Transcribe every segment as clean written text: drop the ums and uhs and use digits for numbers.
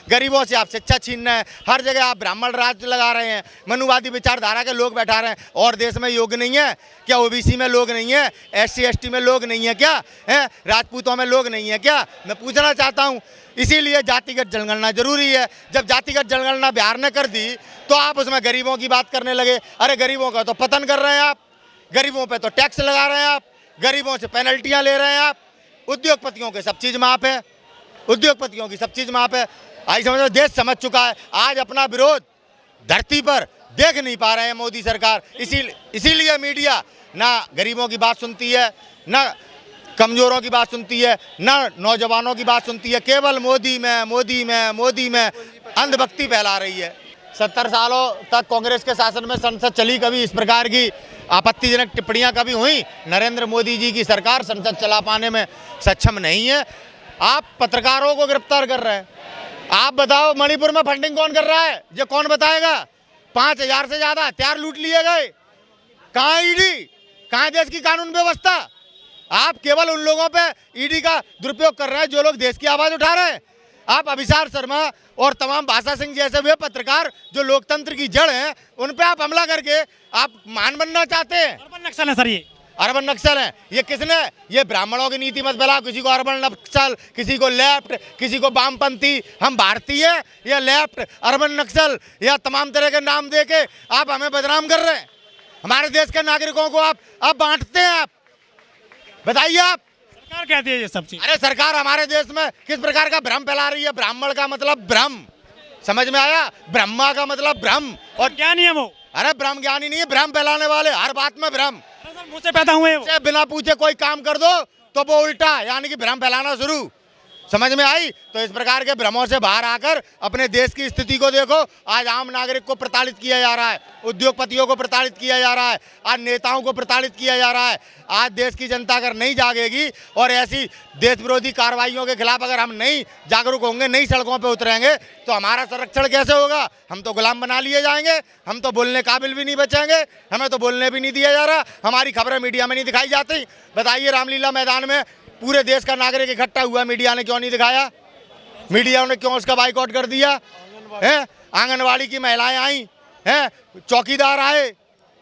गरीबों से आप शिक्षा छीन रहे हैं, हर जगह आप ब्राह्मण राज लगा रहे हैं, मनुवादी विचारधारा के लोग बैठा रहे हैं। और देश में योग नहीं है क्या? ओबीसी में लोग नहीं है? SC ST में लोग नहीं है क्या? हैं, राजपूतों में लोग नहीं है क्या? मैं पूछना चाहता हूँ। इसीलिए जातिगत जनगणना जरूरी है। जब जातिगत जनगणना बिहार ने कर दी तो आप उसमें गरीबों की बात करने लगे। अरे गरीबों का तो पतन कर रहे हैं आप, गरीबों पे तो टैक्स लगा रहे हैं आप, गरीबों से पेनल्टियां ले रहे हैं आप, उद्योगपतियों के सब चीज माफ है, उद्योगपतियों की सब चीज माफ है। आई समझो, देश समझ चुका है। आज अपना विरोध धरती पर देख नहीं पा रहे हैं मोदी सरकार। इसीलिए मीडिया ना गरीबों की बात सुनती है, ना कमजोरों की बात सुनती है, ना नौजवानों की बात सुनती है। केवल मोदी में मोदी में मोदी में अंधभक्ति फैला रही है। 70 सालों तक कांग्रेस के शासन में संसद चली, कभी इस प्रकार की आपत्तिजनक टिप्पणियां कभी हुई? नरेंद्र मोदी जी की सरकार संसद चला पाने में सक्षम नहीं है। आप पत्रकारों को गिरफ्तार कर रहे हैं। आप बताओ, मणिपुर में फंडिंग कौन कर रहा है? ये कौन बताएगा? 5000 से ज्यादा हथियार लूट लिए गए। कहाँ ईडी, कहाँ देश की कानून व्यवस्था? आप केवल उन लोगों पे ईडी का दुरुपयोग कर रहे हैं जो लोग देश की आवाज उठा रहे हैं। आप अभिसार शर्मा और तमाम भाषा सिंह जैसे वे पत्रकार जो लोकतंत्र की जड़ हैं, उन पे आप हमला करके आप मान बनना चाहते हैं। अर्बन नक्सल है सर, ये अर्बन नक्सल है। ये किसने? ये ब्राह्मणों की नीति मत फैलाओ। किसी को अर्बन नक्सल, किसी को लेफ्ट, किसी को वामपंथी। हम भारतीय या लेफ्ट, अर्बन नक्सल या तमाम तरह के नाम दे के आप हमें बदनाम कर रहे हैं। हमारे देश के नागरिकों को आप बांटते हैं। आप बताइए, आप सरकार कहती है ये सब चीज। अरे सरकार हमारे देश में किस प्रकार का भ्रम फैला रही है? ब्राह्मण का मतलब ब्रह्म, समझ में आया? ब्रह्मा का मतलब ब्रह्म। और ज्ञानी है वो। अरे ब्रह्म ज्ञानी नहीं है, भ्रम फैलाने वाले। हर बात में भ्रम। मुँह से पैदा हुए वो। बिना पूछे कोई काम कर दो तो वो उल्टा, यानी कि भ्रम फैलाना शुरू। समझ में आई? तो इस प्रकार के भ्रमों से बाहर आकर अपने देश की स्थिति को देखो। आज आम नागरिक को प्रताड़ित किया जा रहा है, उद्योगपतियों को प्रताड़ित किया जा रहा है, आज नेताओं को प्रताड़ित किया जा रहा है। आज देश की जनता अगर नहीं जागेगी और ऐसी देश विरोधी कार्रवाइयों के खिलाफ अगर हम नहीं जागरूक होंगे, नहीं सड़कों पर उतरेंगे, तो हमारा संरक्षण कैसे होगा? हम तो गुलाम बना लिए जाएंगे, हम तो बोलने काबिल भी नहीं बचेंगे, हमें तो बोलने भी नहीं दिया जा रहा, हमारी खबरें मीडिया में नहीं दिखाई जाती। बताइए, रामलीला मैदान में पूरे देश का नागरिक इकट्ठा हुआ, मीडिया ने क्यों नहीं दिखाया? मीडिया ने क्यों उसका बाइकआउट कर दिया? हैं, आंगनवाड़ी की महिलाएं आई हैं, चौकीदार आए,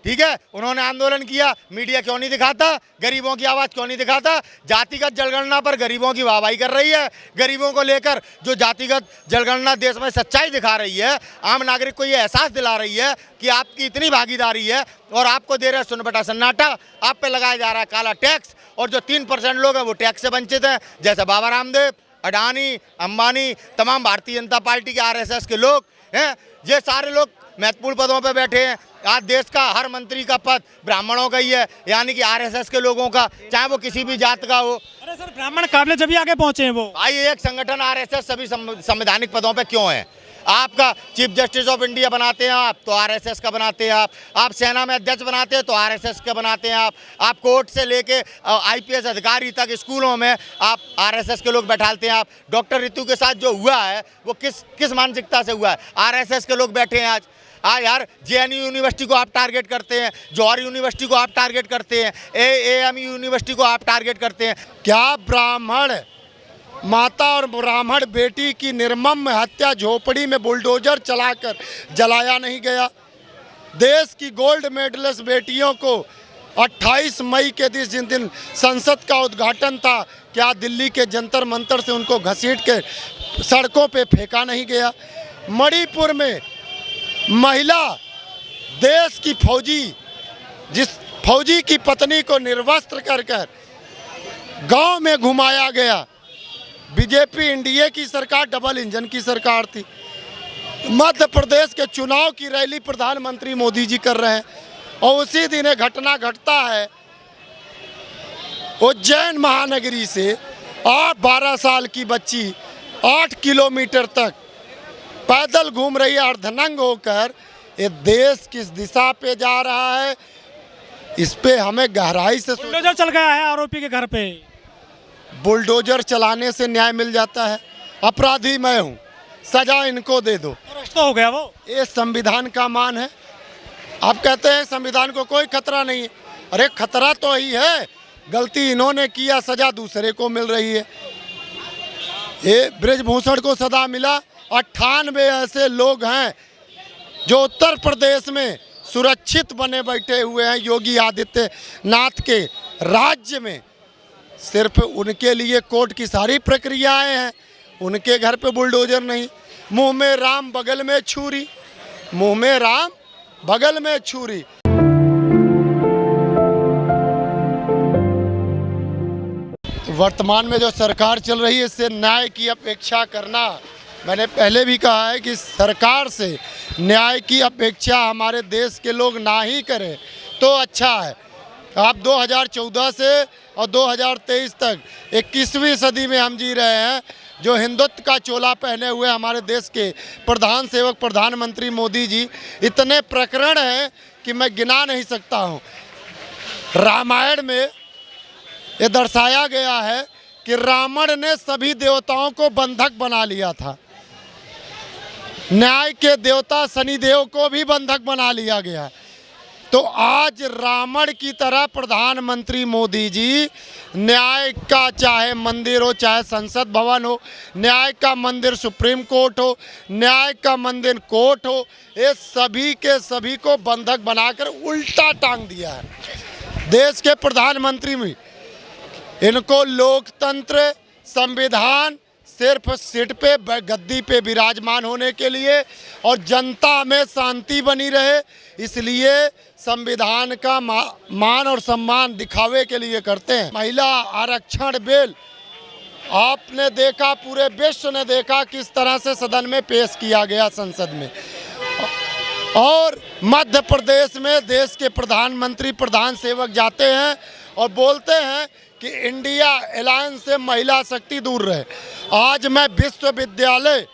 ठीक है, उन्होंने आंदोलन किया, मीडिया क्यों नहीं दिखाता? गरीबों की आवाज़ क्यों नहीं दिखाता? जातिगत जनगणना पर गरीबों की वाहवाही कर रही है। गरीबों को लेकर जो जातिगत जनगणना देश में सच्चाई दिखा रही है, आम नागरिक को ये एहसास दिला रही है कि आपकी इतनी भागीदारी है और आपको दे रहे हैं सुन बटा सन्नाटा, आप पे लगाया जा रहा है काला टैक्स। और जो 3% लोग हैं वो टैक्स से वंचित हैं, जैसे बाबा रामदेव, अडानी, अंबानी, तमाम भारतीय जनता पार्टी के RSS के लोग हैं। ये सारे लोग महत्वपूर्ण पदों पर बैठे हैं। आज देश का हर मंत्री का पद ब्राह्मणों का ही है, यानी कि RSS के लोगों का, चाहे वो किसी भी जात का हो। अरे सर, ब्राह्मण काबिल जब भी आगे पहुंचे हैं वो। भाई, एक संगठन RSS सभी संवैधानिक पदों पे क्यों है? आपका चीफ जस्टिस ऑफ इंडिया बनाते हैं आप तो RSS का बनाते हैं आप सेना में अध्यक्ष बनाते हैं तो RSS का बनाते हैं आप कोर्ट से लेके IPS अधिकारी तक स्कूलों में आप RSS के लोग बैठालते हैं आप। डॉक्टर ऋतु के साथ जो हुआ है वो किस मानसिकता से हुआ है? RSS के लोग बैठे हैं आज। यार, JNU यूनिवर्सिटी को आप टारगेट करते हैं, जौहर यूनिवर्सिटी को आप टारगेट करते हैं, AAMU यूनिवर्सिटी को आप टारगेट करते हैं। क्या ब्राह्मण माता और ब्राह्मण बेटी की निर्मम हत्या झोपड़ी में बुलडोजर चलाकर जलाया नहीं गया? देश की गोल्ड मेडलिस्ट बेटियों को 28 मई के जिन दिन संसद का उद्घाटन था, क्या दिल्ली के जंतर मंतर से उनको घसीट के सड़कों पे फेंका नहीं गया? मणिपुर में महिला देश की जिस फौजी की पत्नी को निर्वस्त्र कर गांव में घुमाया गया। बीजेपी एनडीए की सरकार डबल इंजन की सरकार थी। मध्य प्रदेश के चुनाव की रैली प्रधानमंत्री मोदी जी कर रहे हैं और उसी दिन एक घटना घटता है, उज्जैन महानगरी से 12 साल की बच्ची 8 किलोमीटर तक पैदल घूम रही है अर्धनंग होकर। ये देश किस दिशा पे जा रहा है, इस पे हमें गहराई से बुलडोजर चल गया है आरोपी के घर पे। बुलडोजर चलाने से न्याय मिल जाता है? अपराधी मैं हूँ, सजा इनको दे दो, अरेस्ट तो हो गया वो। ये संविधान का मान है? आप कहते हैं संविधान को कोई खतरा नहीं है। अरे खतरा तो ही है, गलती इन्होंने किया, सजा दूसरे को मिल रही है। ये ब्रजभूषण को सजा मिला, 98 ऐसे लोग हैं जो उत्तर प्रदेश में सुरक्षित बने बैठे हुए हैं योगी आदित्यनाथ के राज्य में। सिर्फ उनके लिए कोर्ट की सारी प्रक्रियाएं हैं, उनके घर पे बुलडोजर नहीं। मुंह में राम बगल में छुरी, मुंह में राम बगल में छुरी। वर्तमान में जो सरकार चल रही है इससे न्याय की अपेक्षा करना, मैंने पहले भी कहा है कि सरकार से न्याय की अपेक्षा हमारे देश के लोग ना ही करें तो अच्छा है। आप 2014 से और 2023 तक 21वीं सदी में हम जी रहे हैं। जो हिंदुत्व का चोला पहने हुए हमारे देश के प्रधान सेवक प्रधानमंत्री मोदी जी, इतने प्रकरण हैं कि मैं गिना नहीं सकता हूँ। रामायण में ये दर्शाया गया है कि रावण ने सभी देवताओं को बंधक बना लिया था, न्याय के देवता शनिदेव को भी बंधक बना लिया गया। तो आज रावण की तरह प्रधानमंत्री मोदी जी न्याय का, चाहे मंदिर हो चाहे संसद भवन हो, न्याय का मंदिर सुप्रीम कोर्ट हो, न्याय का मंदिर कोर्ट हो, ये सभी के सभी को बंधक बनाकर उल्टा टांग दिया है। देश के प्रधानमंत्री में इनको लोकतंत्र, संविधान सिर्फ सीट पे गद्दी पे विराजमान होने के लिए और जनता में शांति बनी रहे, इसलिए संविधान का मान और सम्मान दिखावे के लिए करते हैं। महिला आरक्षण बिल आपने देखा, पूरे विश्व ने देखा किस तरह से सदन में पेश किया गया संसद में। और मध्य प्रदेश में देश के प्रधानमंत्री प्रधान सेवक जाते हैं और बोलते हैं कि इंडिया अलायंस से महिला शक्ति दूर रहे। आज मैं विश्वविद्यालय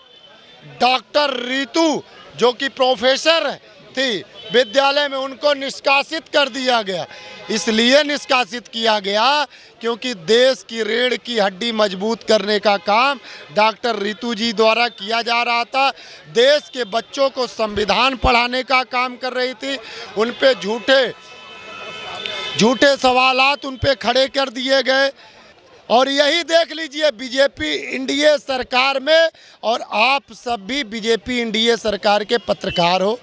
डॉक्टर रीतू जो कि प्रोफेसर थी विद्यालय में, उनको निष्कासित कर दिया गया। इसलिए निष्कासित किया गया क्योंकि देश की रीढ़ की हड्डी मजबूत करने का काम डॉक्टर रीतू जी द्वारा किया जा रहा था। देश के बच्चों को संविधान पढ़ाने का काम कर रही थी। उन पे झूठे सवालात उन पे खड़े कर दिए गए। और यही देख लीजिए बीजेपी एनडीए सरकार में, और आप सब भी बीजेपी एनडीए सरकार के पत्रकार हो,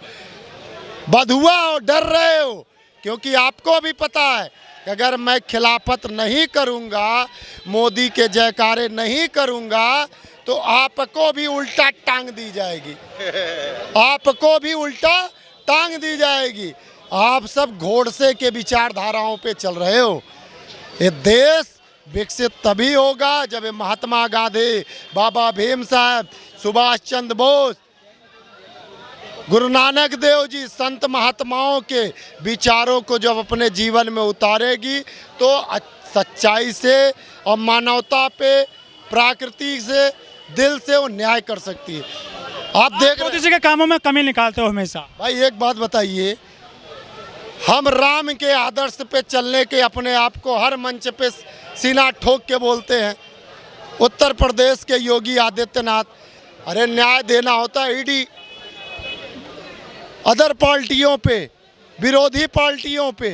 बधुआ हो, डर रहे हो, क्योंकि आपको भी पता है कि अगर मैं खिलाफत नहीं करूंगा, मोदी के जयकारे नहीं करूंगा, तो आपको भी उल्टा टांग दी जाएगी, आपको भी उल्टा टांग दी जाएगी। आप सब घोड़से के विचारधाराओं पे चल रहे हो। ये देश विकसित तभी होगा जब ये महात्मा गांधी, बाबा भीम साहब, सुभाष चंद्र बोस, गुरु नानक देव जी, संत महात्माओं के विचारों को जब अपने जीवन में उतारेगी तो सच्चाई से और मानवता पे, प्रकृति से, दिल से वो न्याय कर सकती है। आप देख मोदी जी के कामों में कमी निकालते हो हमेशा। भाई एक बात बताइए, हम राम के आदर्श पे चलने के अपने आप को हर मंच पे सीना ठोक के बोलते हैं। उत्तर प्रदेश के योगी आदित्यनाथ, अरे न्याय देना होता है ईडी अदर पार्टियों पे, विरोधी पार्टियों पे,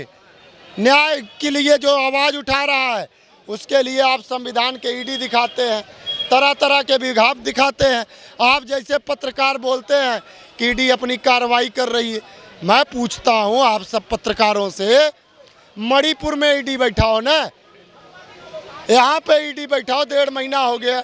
न्याय के लिए जो आवाज़ उठा रहा है उसके लिए आप संविधान के ईडी दिखाते हैं, तरह तरह के विभाग दिखाते हैं। आप जैसे पत्रकार बोलते हैं कि ईडी अपनी कार्रवाई कर रही है। मैं पूछता हूं आप सब पत्रकारों से, मणिपुर में ईडी बैठा हो ना, यहाँ पे ईडी बैठा हो, 1.5 महीना हो गया,